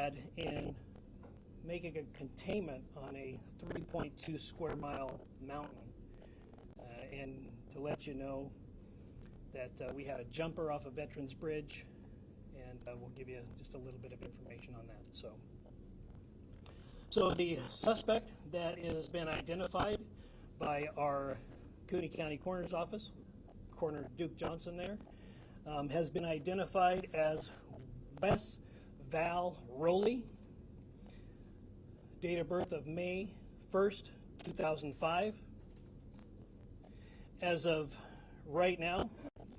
had in making a containment on a 3.2 square mile mountain. And to let you know that we had a jumper off of Veterans Bridge, and we'll give you just a little bit of information on that. So the suspect that has been identified by our Cooney County Coroner's Office, Coroner Duke Johnson there, has been identified as Wes Val Rowley, date of birth of May 1st, 2005. As of right now,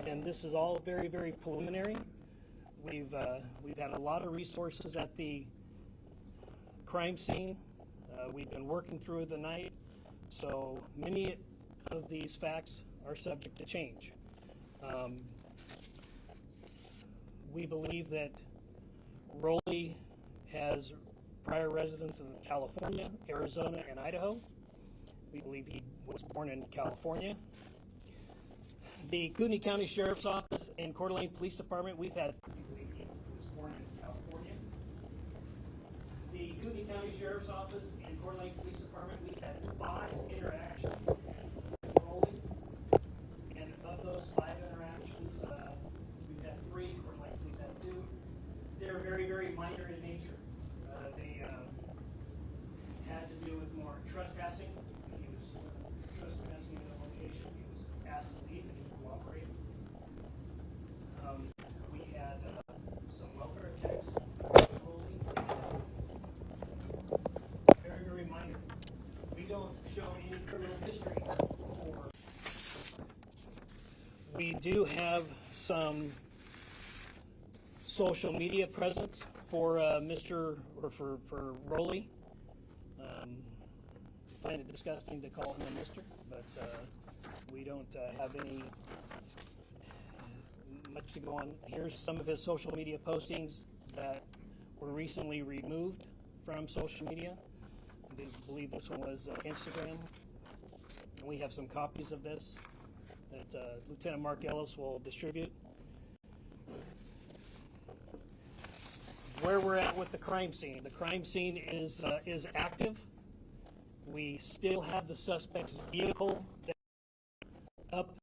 and this is all very, very preliminary, we've had a lot of resources at the crime scene. We've been working through the night, so many of these facts are subject to change. We believe that Rowley has prior residence in California, Arizona, and Idaho. We believe he was born in California. The Cooney County Sheriff's Office and Coeur d'Alene Police Department, we believe he was born in California. The Cooney County Sheriff's Office and Coeur d'Alene Police Department, we had 5 interactions with Rowley, and of those 5 interactions, we've had 3, Coeur d'Alene Police had 2. They're very, very minor in nature. They had to do with more trespassing. He was trespassing in a location. He was asked to leave and he cooperated. We had some welfare checks. Very, very minor. We don't show any criminal history. We do have some social media presence for for Rowley. I find it disgusting to call him a Mr., but we don't have any much to go on. Here's some of his social media postings that were recently removed from social media. I believe this one was Instagram. And we have some copies of this that Lieutenant Mark Ellis will distribute. Where we're at with the crime scene. The crime scene is active. We still have the suspect's vehicle up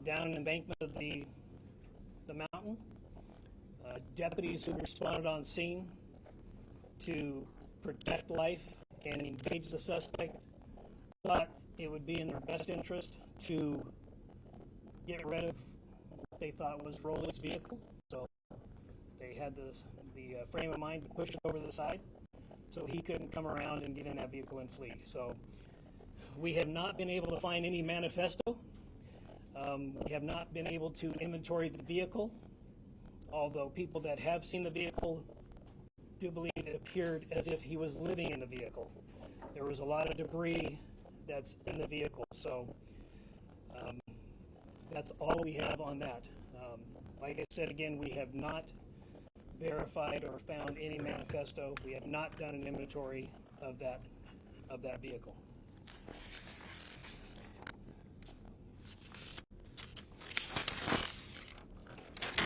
down an embankment of the mountain. Deputies who responded on scene to protect life and engage the suspect thought it would be in their best interest to get rid of what they thought was Rowley's vehicle. So they had the frame of mind to push it over the side so he couldn't come around and get in that vehicle and flee. So we have not been able to find any manifesto. We have not been able to inventory the vehicle, although people that have seen the vehicle do believe it appeared as if he was living in the vehicle. There was a lot of debris that's in the vehicle, so that's all we have on that. Like I said again, we have not verified or found any manifesto. We have not done an inventory of that vehicle.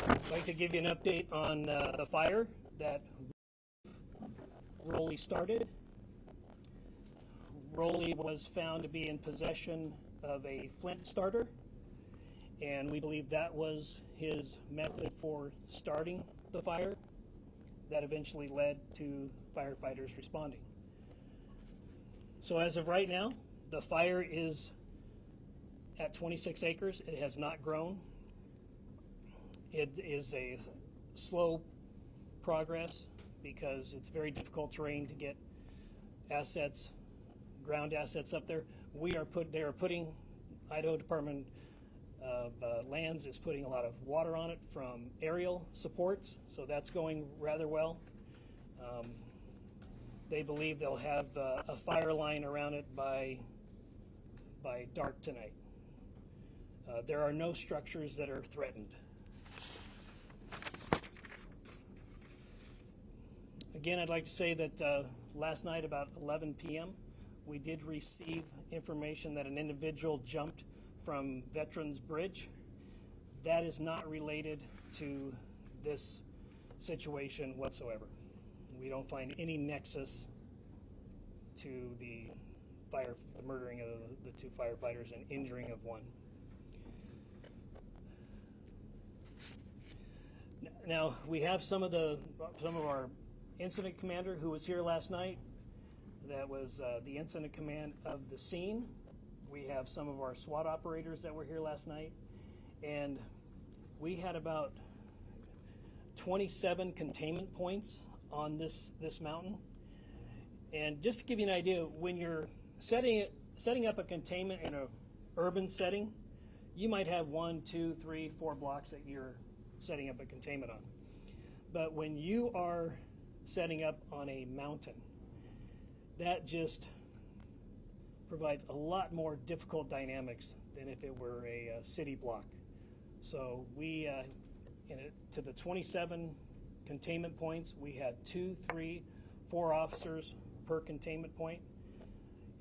I'd like to give you an update on the fire that Rowley started. Rowley was found to be in possession of a flint starter, and we believe that was his method for starting the fire that eventually led to firefighters responding. So as of right now, the fire is at 26 acres. It has not grown. It is a slow progress because it's very difficult terrain to get assets, ground assets up there. They are putting, Idaho Department of Lands is putting a lot of water on it from aerial supports, so that's going rather well. They believe they'll have a fire line around it by dark tonight. There are no structures that are threatened. Again, I'd like to say that last night about 11 p.m. we did receive information that an individual jumped from Veterans Bridge. That is not related to this situation whatsoever. We don't find any nexus to the murdering of the two firefighters and injuring of one. Now we have some of our incident commander who was here last night. That was the incident command of the scene. We have some of our SWAT operators that were here last night, and we had about 27 containment points on this mountain. And just to give you an idea, when you're setting up a containment in an urban setting, you might have 1, 2, 3, 4 blocks that you're setting up a containment on. But when you are setting up on a mountain, that just provides a lot more difficult dynamics than if it were a city block. So we, to the 27 containment points, we had 2, 3, 4 officers per containment point.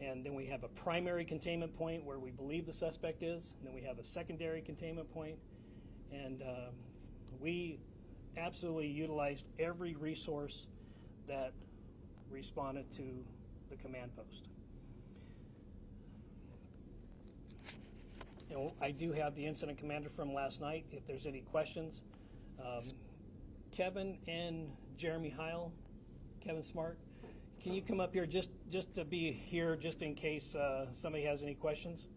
And then we have a primary containment point where we believe the suspect is. And then we have a secondary containment point. And we absolutely utilized every resource that responded to the command post. And I do have the incident commander from last night if there's any questions. Kevin and Jeremy Heil, Kevin Smart, can you come up here just to be here just in case somebody has any questions?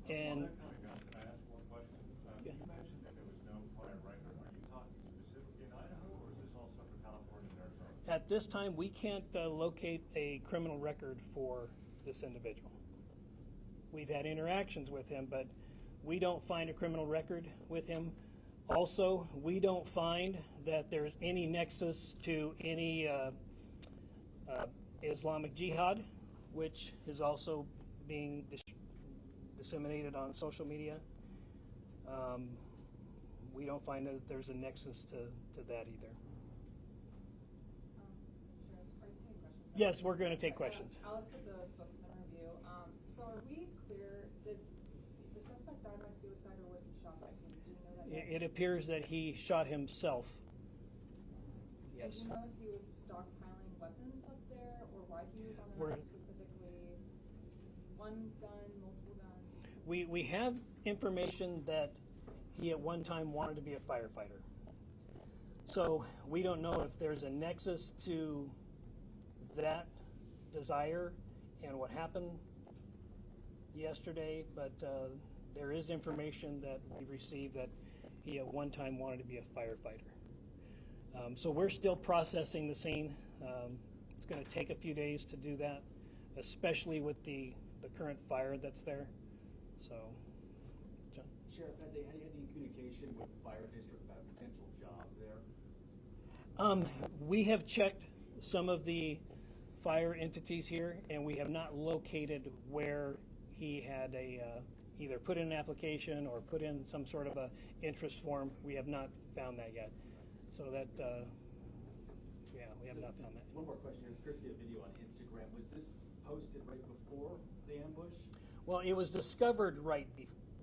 And can I ask one question? Yeah. You mentioned that there was no prior record. Are you talking specifically in Idaho, or is this also for California and Arizona? at this time, we can't locate a criminal record for this individual. We've had interactions with him, but we don't find a criminal record with him. Also, we don't find that there's any nexus to any Islamic Jihad, which is also being disseminated on social media. We don't find that there's a nexus to that either. Sheriff, are you taking questions? Yes, we're going to take questions. Alex with the spokesman review. So are we clear, did the suspect die by suicide or was he shot by police? Do we know that yet? It appears that he shot himself. Yes. Do you know if he was stockpiling weapons up there or why he was on the We're- mountain specifically? One gun, multiple guns? We have information that he at one time wanted to be a firefighter. So we don't know if there's a nexus to that desire and what happened yesterday, but there is information that we've received that he at one time wanted to be a firefighter. So we're still processing the scene. It's going to take a few days to do that, especially with the current fire that's there. So, John? Sheriff, had they had any communication with the fire district about a potential job there? We have checked some of the fire entities here, and we have not located where he had either put in an application or put in some sort of a interest form. We have not found that yet. So that, yeah, we have not found that. One more question. There's supposed to be a video on Instagram. Was this posted right before the ambush? Well, it was discovered right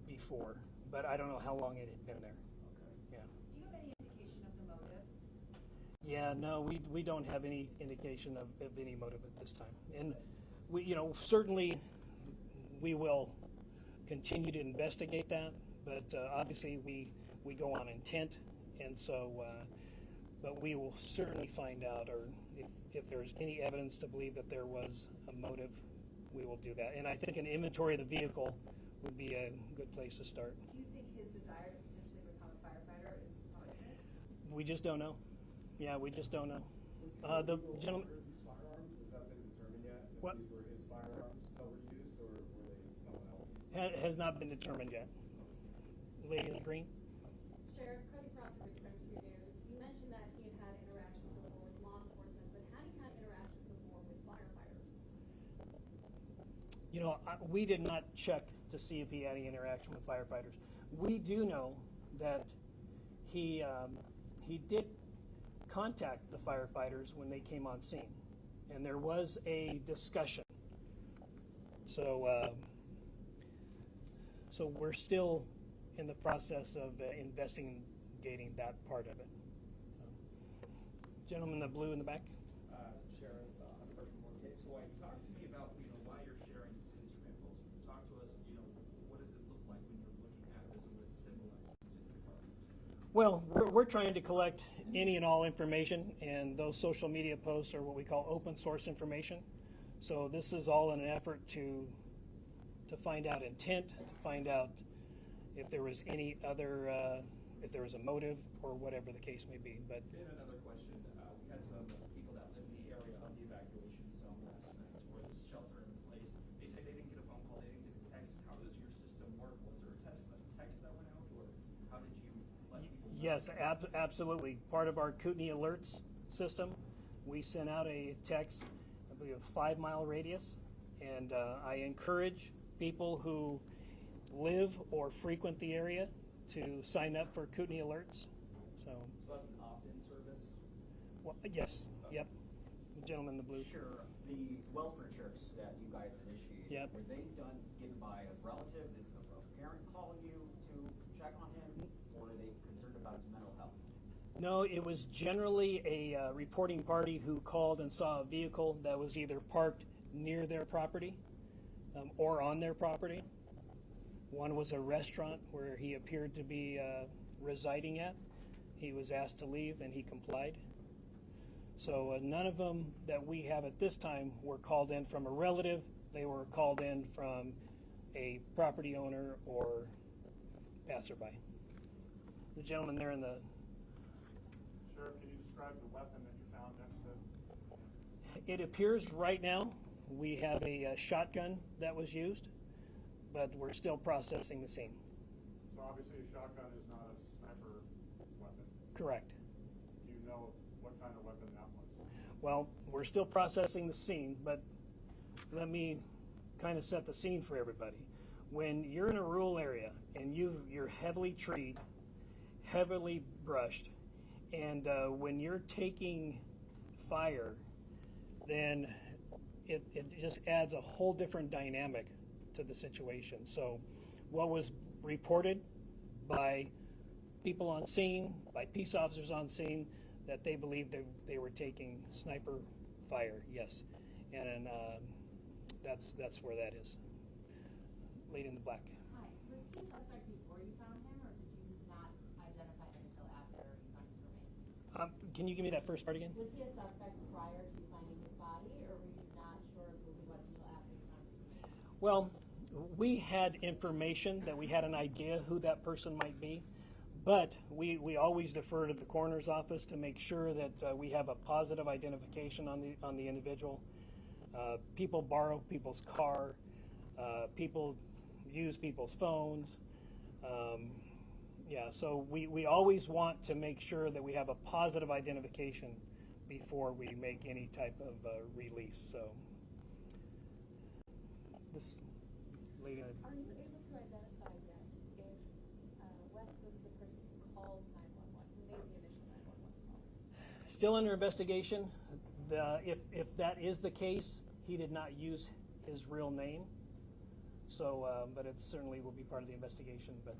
before, but I don't know how long it had been there. Okay. Yeah. Do you have any indication of the motive? Yeah, no, we don't have any indication of any motive at this time. And we, certainly we will continue to investigate that, but obviously we go on intent, and so, but we will certainly find out, or if there's any evidence to believe that there was a motive, we will do that. And I think an inventory of the vehicle would be a good place to start. Do you think his desire to potentially become a firefighter is part of this? We just don't know. Yeah, we just don't know. The gentleman. These firearms, has that been determined yet? If What? these were his firearms that were used, or were they someone else's? Has not been determined yet. Lady in the green? Sheriff Cody Crawford returns to your ears. You mentioned that he had had interactions before with law enforcement, but had he had interactions before with firefighters? We did not check to see if he had any interaction with firefighters. We do know that he did contact the firefighters when they came on scene, and there was a discussion. So, so we're still in the process of investigating investigating that part of it. So, gentleman in the blue in the back. Sheriff, Hunter from case Hawaii. Talk to me about, why you're sharing this instrument. Talk to us, what does it look like when you're looking at this and what it symbolizes to the department? Well, we're trying to collect any and all information, and those social media posts are what we call open source information. So this is all in an effort to find out intent, to find out if there was any other, if there was a motive or whatever the case may be. But And another question, we had some people that live in the area of the evacuation zone last night for this shelter in place. They say they didn't get a phone call, they didn't get a text. How does your system work? Was there a text that went out, or how did you let people know? yes, absolutely. Part of our Kootenai alerts system, we sent out a text, I believe, a 5-mile radius, and I encourage people who live or frequent the area to sign up for Kootenai alerts. So that's an opt-in service? well, yes, yep. The gentleman in the blue. Sure. The welfare checks that you guys initiated, Yep. were they given by a relative, a parent calling you to check on him, or are they concerned about his mental health? No, it was generally a reporting party who called and saw a vehicle that was either parked near their property or on their property. One was a restaurant where he appeared to be residing at. He was asked to leave and he complied. So none of them that we have at this time were called in from a relative. They were called in from a property owner or passerby. The gentleman there in the Sheriff, can you describe the weapon that you found next to? It appears right now we have a shotgun that was used, but we're still processing the scene. So obviously a shotgun is not a sniper weapon. Correct. Do you know what kind of weapon that was? Well, we're still processing the scene, but let me kind of set the scene for everybody. When you're in a rural area and you're heavily treed, heavily brushed, and when you're taking fire, then it just adds a whole different dynamic to the situation. So what was reported by people on scene, by peace officers on scene, that they believed they were taking sniper fire, yes. And that's where that is. Lady in the black. Hi, was he a suspect before you found him, or did you not identify him until after you found his remains? Can you give me that first part again? Was he a suspect prior to finding his body, or were you not sure who he was until after you found his remains? Well, we had information that we had an idea who that person might be, but we always defer to the coroner's office to make sure that we have a positive identification on the individual. People borrow people's car, people use people's phones. Yeah, so we always want to make sure that we have a positive identification before we make any type of release. So this lady. Are you able to identify yet if Wes was the person who called 911, who made the initial 911 call? Still under investigation. If that is the case, he did not use his real name. So, but it certainly will be part of the investigation. But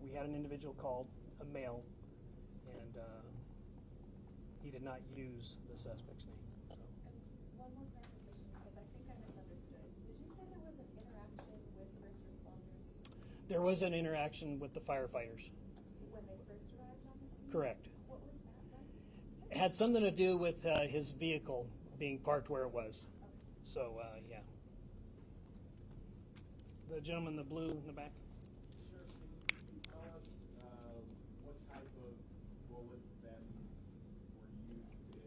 we had an individual called, a male, and he did not use the suspect's name. So. And one more clarification, because I think I misunderstood. Did you say there was an interaction with first responders There was an interaction with the firefighters. when they first arrived on the scene? Correct. What was that then? It had something to do with his vehicle being parked where it was. So, yeah. The gentleman in the blue in the back. Sir, can you tell us what type of bullets then were used in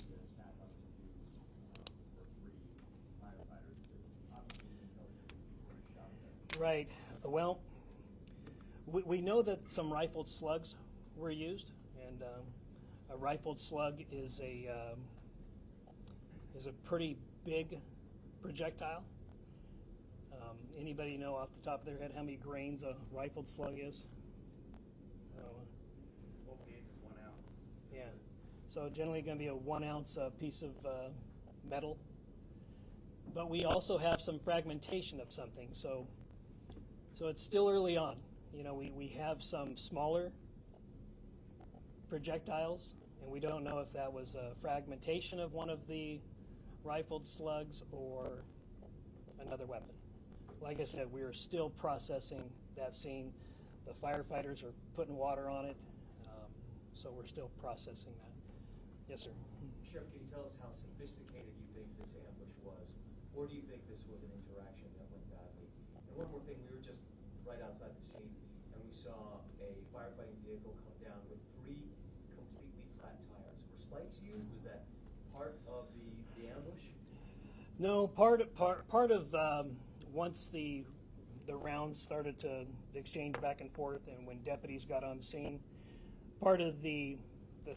the attack on the two or three firefighters? Because obviously you know they were shot there. Right. Well, we know that some rifled slugs were used, and a rifled slug is a pretty big projectile. Anybody know off the top of their head how many grains a rifled slug is? Both gauges 1 ounce. Yeah. So generally going to be a 1 ounce piece of metal. But we also have some fragmentation of something. So it's still early on. You know, we have some smaller projectiles, and we don't know if that was a fragmentation of one of the rifled slugs or another weapon. Like I said, we are still processing that scene. The firefighters are putting water on it, so we're still processing that. Yes, sir. Sheriff, can you tell us how sophisticated you think this ambush was? Or do you think this was an interaction that went badly? And one more thing, we were just right outside the scene, and we saw a firefighting vehicle come down with 3 completely flat tires. Were spikes used? Was that part of the ambush? No, part of once the rounds started to exchange back and forth, and when deputies got on scene, part of the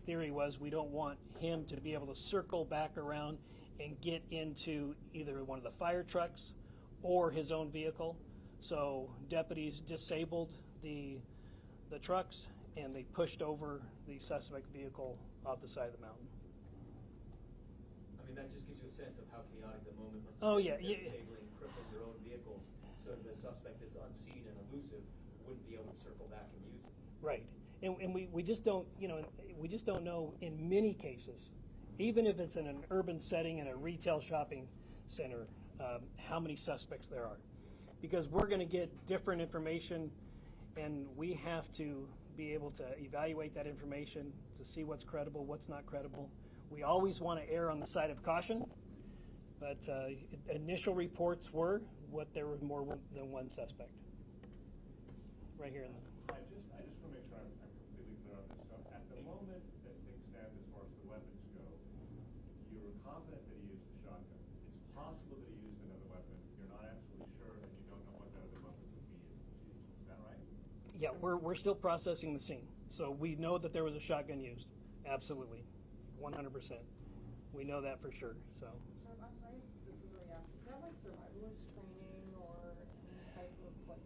theory was we don't want him to be able to circle back around and get into either one of the fire trucks or his own vehicle. So deputies disabled the trucks, and they pushed over the suspect vehicle off the side of the mountain. I mean, that just gives you a sense of how chaotic the moment must have Oh, been. yeah, They're yeah. disabling, crippling their own vehicles, so the suspect that's unseen and elusive wouldn't be able to circle back and use it. Right, and we just don't, you know, we just don't know in many cases, even if it's in an urban setting in a retail shopping center, how many suspects there are, because we're going to get different information, and we have to be able to evaluate that information to see what's credible, what's not credible. We always want to err on the side of caution, but initial reports were there were more than one suspect. Right here in the. I just want to make sure I'm completely clear on this. So at the moment, as things stand, as far as the weapons go, you were confident that he used the shotgun. It's possible that he used another weapon. You're not absolutely sure, and you don't know what that other weapon would be. Is that right? Yeah, we're still processing the scene, so we know that there was a shotgun used. Absolutely, 100%. We know that for sure. So. Sir, I'm sorry if this is already asked. Is that like survivalist training or any type of like?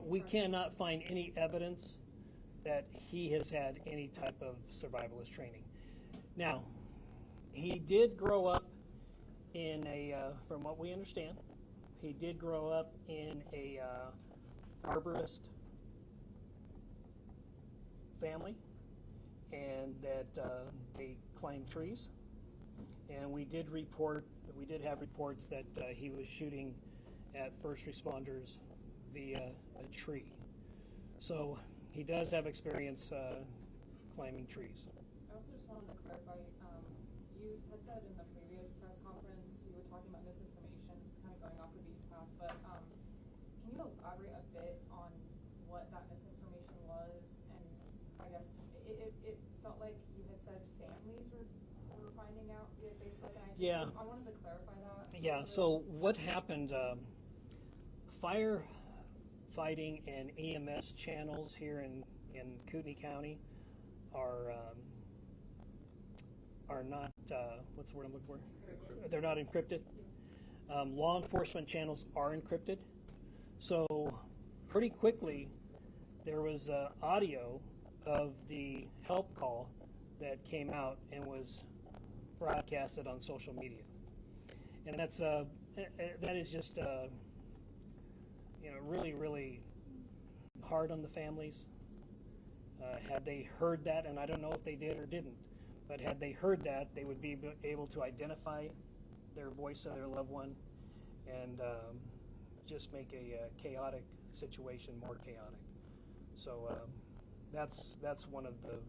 We cannot find any evidence that he has had any type of survivalist training. Now, he did grow up in from what we understand, he did grow up in a arborist family, and that they climb trees. And we did have reports that he was shooting at first responders via a tree. So he does have experience climbing trees. I also just wanted to clarify, you had said in the previous press conference, you were talking about misinformation. This is kind of going off the beaten path, but can you elaborate a bit on what that misinformation was? And I guess it felt like you had said families were finding out via Facebook, and I wanted to clarify that. Yeah, so what happened, firefighting and EMS channels here in Kootenai County are not, what's the word I'm looking for? Encrypted. They're not encrypted. Law enforcement channels are encrypted. So pretty quickly there was audio of the help call that came out and was broadcasted on social media. And that is just really, really hard on the families. Had they heard that, and I don't know if they did or didn't, but had they heard that, they would be able to identify their voice of their loved one and just make a chaotic situation more chaotic. So that's one of the.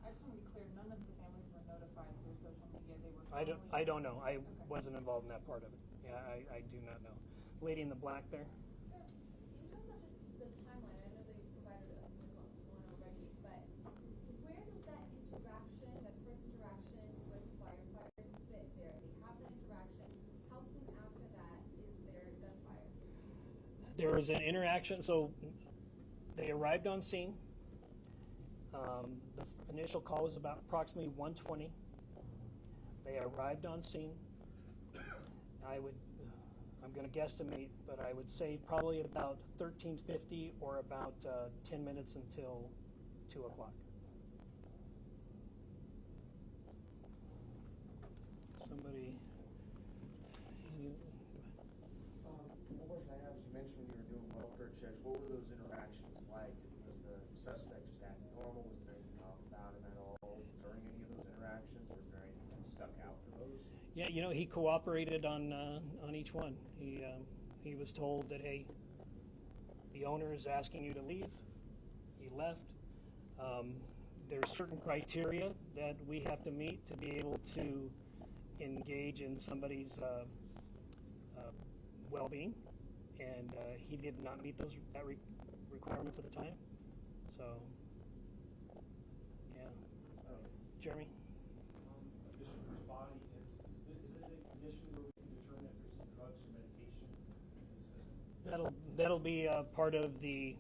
I just want to be clear, none of the families were notified through social media. They were. I don't know. I Okay. wasn't involved in that part of it. Yeah, I do not know. Lady in the black there. Sure. In terms of just the timeline, I know that you provided us with one already, but where does that interaction, that first interaction with firefighters fit there? They have that interaction. How soon after that is there gunfire? There was an interaction, so they arrived on scene. The initial call was about approximately 1:20. They arrived on scene. I'm going to guesstimate, but I would say probably about 13:50 or about 10 minutes until 2 o'clock. Somebody. One question I have is you mentioned when you were doing welfare research checks, what were those interactions like? Was the suspect just acting normal? Was there anything off about him at all during any of those interactions? Was there anything that stuck out for those? Yeah, you know, he cooperated on each one. He was told that, hey, the owner is asking you to leave. He left. There's certain criteria that we have to meet to be able to engage in somebody's well-being, and he did not meet those requirements at the time. So, yeah. Jeremy? A visitor's body, is it a condition where we can determine if there's some drugs or medication in the system? That'll be part of the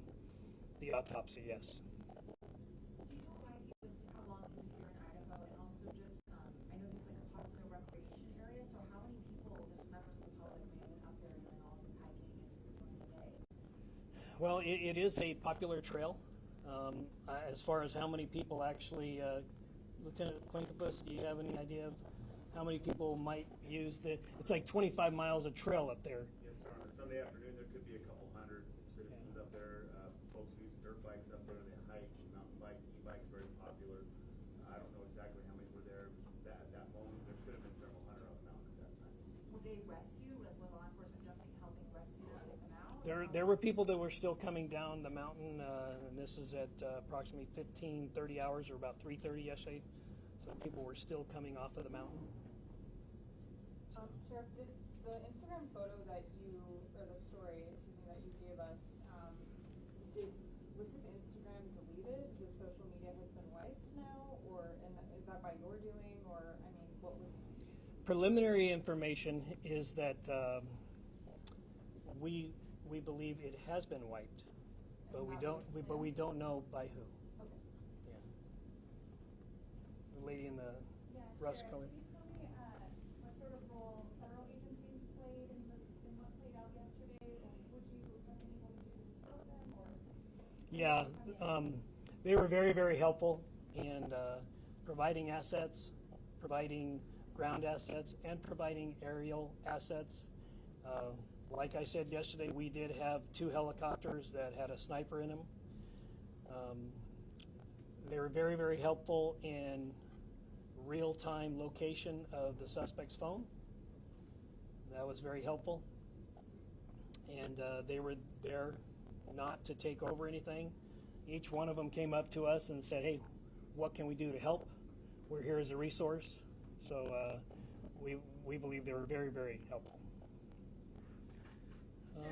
autopsy, yes. Do you know why he was, how long he was here in Idaho, and also just, I know this is like a popular recreation area, so how many people, just members of the public, may have been up there doing all this hiking and just enjoying the day? Well, it is a popular trail. As far as how many people actually, Lieutenant Klinkafus, do you have any idea of how many people might use it's like 25 miles of trail up there. Yes, sir. On a Sunday afternoon, there could be a couple hundred citizens up there. Folks who use dirt bikes up there, they hike, mountain bike, e-bikes, very popular. I don't know exactly how many were there at that moment. There could have been several hundred on the mountain at that time. Will they rescue, like, will law enforcement jumping, helping rescue and get them out? There were people that were still coming down the mountain, and this is at approximately 30 hours, or about 3:30 yesterday. So people were still coming off of the mountain. Sheriff, did the Instagram photo that you, or the story, excuse me, that you gave us, was his Instagram deleted? His social media has been wiped now, or is that by your doing, or I mean, what was? Preliminary information is that we believe it has been wiped, but we don't know by who. Okay. Yeah. The lady in the Yeah, rust sure. color. Can you tell me what sort of role federal agencies played in what played out yesterday? Or would you have been able to support them, or? Yeah, they were very, very helpful in providing assets, providing ground assets, and providing aerial assets. Like I said yesterday, we did have 2 helicopters that had a sniper in them. They were very, very helpful in real-time location of the suspect's phone. That was very helpful. And they were there not to take over anything. Each one of them came up to us and said, hey, what can we do to help? We're here as a resource. So we believe they were very, very helpful. Could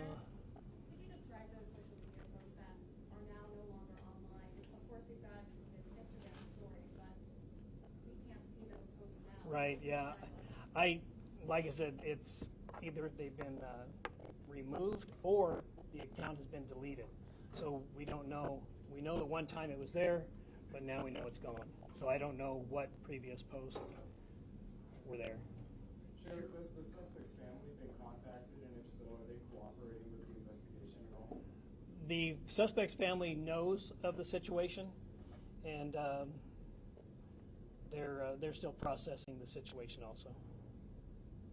you describe those social media posts that are now no longer online? Of course, we've got this Instagram story, but we can't see those posts now. Right, yeah. Like I said, it's either they've been removed or the account has been deleted. So we don't know. We know that one time it was there, but now we know it's gone. So I don't know what previous posts were there. Sheriff, has the suspect's family been contacted, and if so, are they cooperating with the investigation at all? The suspect's family knows of the situation, and they're still processing the situation also.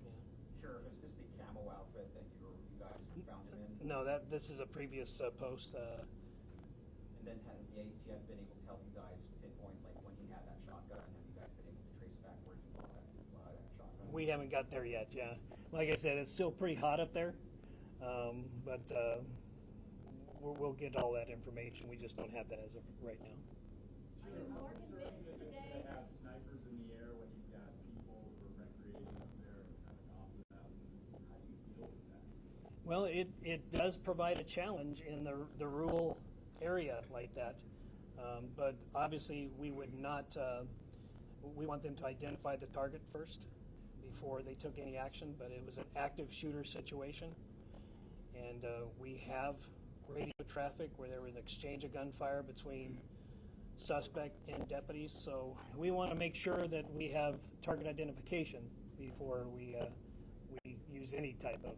Yeah. Sheriff, is this the camo outfit that you guys found him in? No, this is a previous post. And then has the ATF been able to help you guys pinpoint like when he had that shotgun? Have you guys been able to trace back where he bought that shotgun? We haven't got there yet, yeah. Like I said, it's still pretty hot up there, but we'll get all that information. We just don't have that as of right now. Are you more convinced today? To have snipers in the air when you've got people who are recreating up there kind of off the mountain, how do you deal with that? Well, it does provide a challenge in the rural area like that, but obviously we would not. We want them to identify the target first before they took any action. But it was an active shooter situation, and we have radio traffic where there was an exchange of gunfire between suspect and deputies. So we want to make sure that we have target identification before we use any type of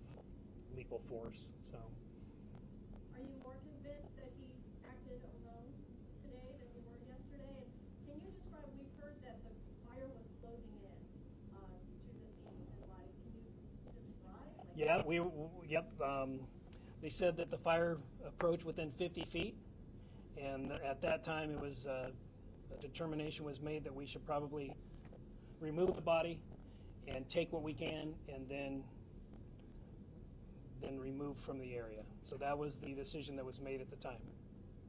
lethal force. So. Are you more convinced that he acted alone today than you were yesterday? And can you describe, we've heard that the fire was closing in to the scene and light. Can you describe? Yeah, yep. They said that the fire approached within 50 feet, and at that time it was a determination was made that we should probably remove the body and take what we can, and then remove from the area. So that was the decision that was made at the time.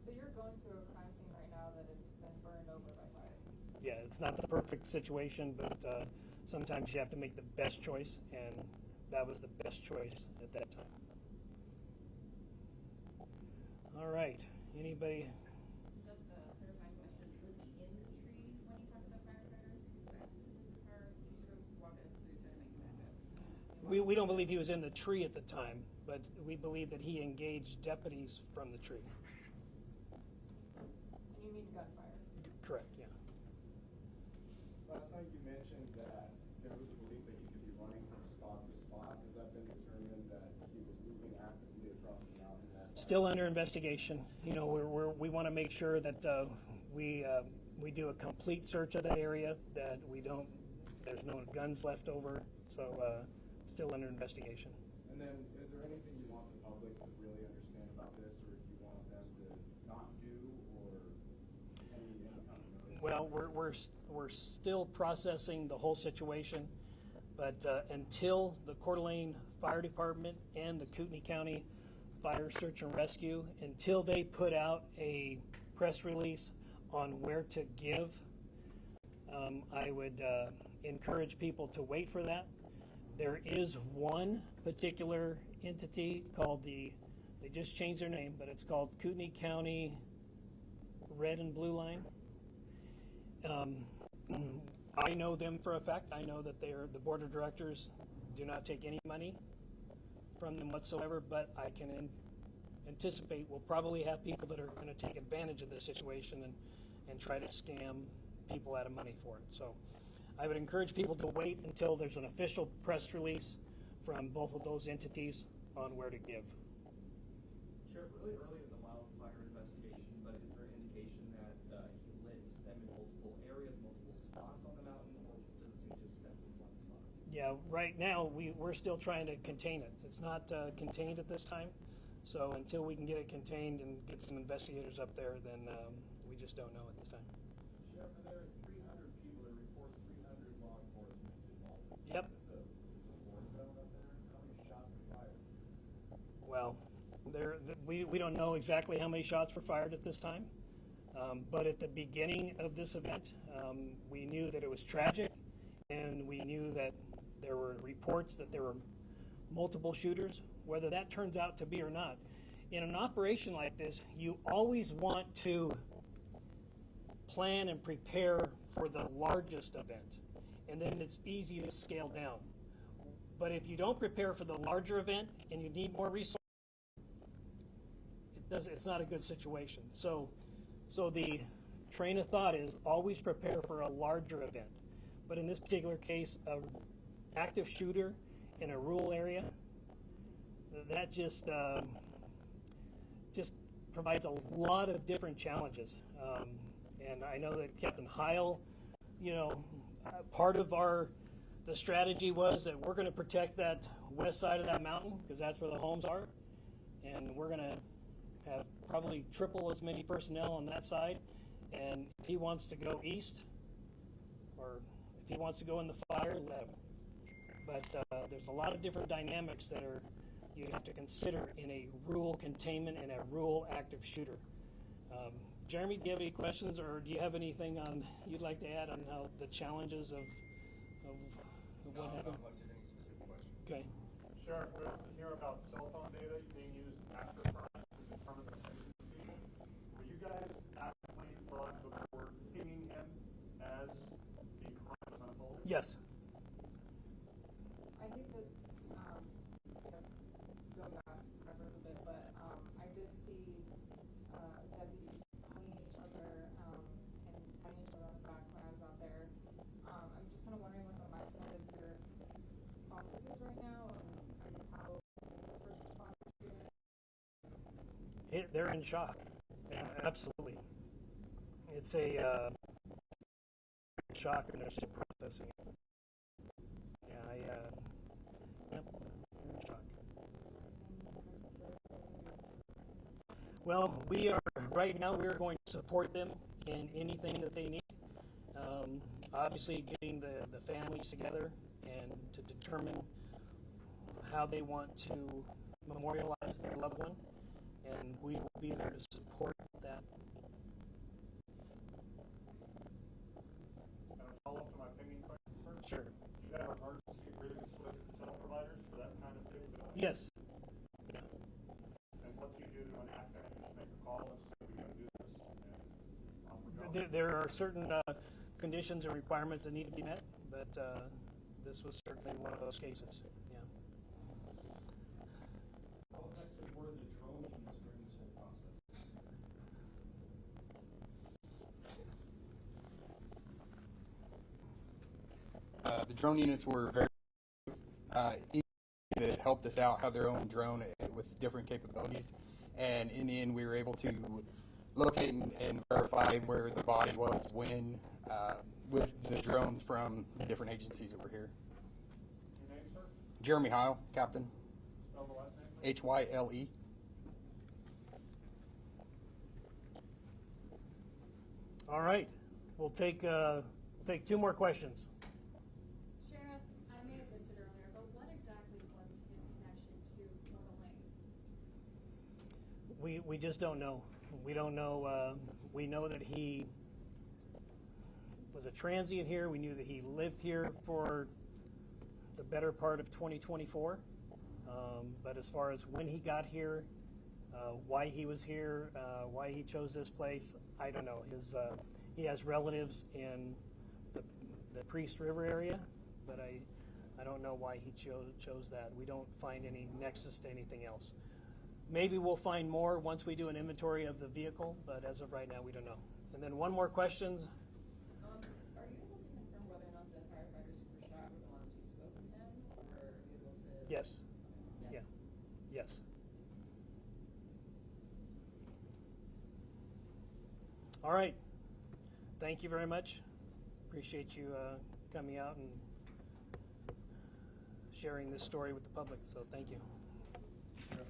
So you're going through a crime scene right now that has been burned over by fire? Yeah, it's not the perfect situation, but sometimes you have to make the best choice, and that was the best choice at that time. All right, anybody? So the clarifying question, was he in the tree when you talked to the firefighters who asked him to leave the car? Could you sort of walk us through trying to make that up? We don't believe he was in the tree at the time, but we believe that he engaged deputies from the tree. And you mean gunfire? Correct, yeah. Last night you mentioned that there was a belief that he could be running from spot to spot. Has that been determined that he was moving actively across the mountain? Still under investigation. You know, we want to make sure that we do a complete search of that area, that there's no guns left over, so still under investigation. And then, is there anything you want the public to really understand about this, or do you want them to not do, or any kind of notice? Well, we're still processing the whole situation, but until the Coeur d'Alene Fire Department and the Kootenai County Fire Search and Rescue, until they put out a press release on where to give, I would encourage people to wait for that. There is one particular entity called they just changed their name, but it's called Kootenai County Red and Blue Line. I know them for a fact. I know that the board of directors do not take any money from them whatsoever, but I can anticipate we'll probably have people that are going to take advantage of this situation and try to scam people out of money for it. So I would encourage people to wait until there's an official press release from both of those entities on where to give. Sheriff, really early in the wildfire investigation, but is there indication that he lit them in multiple areas, multiple spots on the mountain, or does it seem to have stepped in one spot? Yeah, right now we're still trying to contain it. It's not contained at this time, so until we can get it contained and get some investigators up there, then we just don't know at this time. Sheriff, there are 300 people that report 300 law enforcement involved. Yep. Is this a war zone up there? How many shots were fired? Well, we don't know exactly how many shots were fired at this time, but at the beginning of this event, we knew that it was tragic, and we knew that there were reports that there were multiple shooters. Whether that turns out to be or not, in an operation like this, you always want to plan and prepare for the largest event, and then it's easy to scale down. But if you don't prepare for the larger event and you need more resources, it's not a good situation. So the train of thought is always prepare for a larger event. But in this particular case, an active shooter in a rural area, that just provides a lot of different challenges. And I know that Captain Heil, part of the strategy was that we're going to protect that west side of that mountain because that's where the homes are, and we're going to have probably triple as many personnel on that side. And if he wants to go east, or if he wants to go in the fire, let him. But there's a lot of different dynamics that you have to consider in a rural containment and a rural active shooter. Jeremy, do you have any questions, or do you have anything you'd like to add on how the challenges of what happened? Unless there's any specific questions. Okay. Sheriff, we often hear about cell phone data being used after crimes to determine the identity of people. Were you guys actively, for lack of a better word, pinging him as the crime was unfolding? Yes. I hate to go back reference a bit, but I did see deputies hugging each other and patting each other on the back when I was out there. I'm just kind of wondering what the mindset of your office is right now, and I guess how first responders do it. They're in shock. Yeah, absolutely. It's a shock, and they're still processing it. Yeah, yep, they're in shock. Well, right now we're going to support them in anything that they need. Obviously getting the families together and to determine how they want to memorialize their loved one, and we will be there to support that. And a follow-up to my pinging question, sir? Sure. Do you have emergency agreements with cell providers for that kind of capability? Yes. Yeah. And what do you do when after you just make a call and say we're going to do this and off we go? There are certain conditions and requirements that need to be met, but this was certainly one of those cases. Yeah. How effective were the drone units during this whole process? The drone units were very each that helped us out had their own drone with different capabilities, and in the end we were able to locate and verify where the body was when with the drones from the different agencies that were here. Your name, sir? Jeremy Heil, Captain. Spell the last name, please. H-Y-L-E. All right. We'll take two more questions. Sheriff, I may have missed it earlier, but what exactly was his connection to Myrtle Lane? We just don't know. We don't know. We know that he was a transient here. We knew that he lived here for the better part of 2024. But as far as when he got here, why he was here, why he chose this place, I don't know. He has relatives in the Priest River area, but I don't know why he chose that. We don't find any nexus to anything else. Maybe we'll find more once we do an inventory of the vehicle, but as of right now, we don't know. And then one more question. Are you able to confirm whether or not the firefighters who were shot were the ones who spoke with him, or are you able to? Yes. Yeah. Yes. All right. Thank you very much. Appreciate you coming out and sharing this story with the public. So thank you. Sure.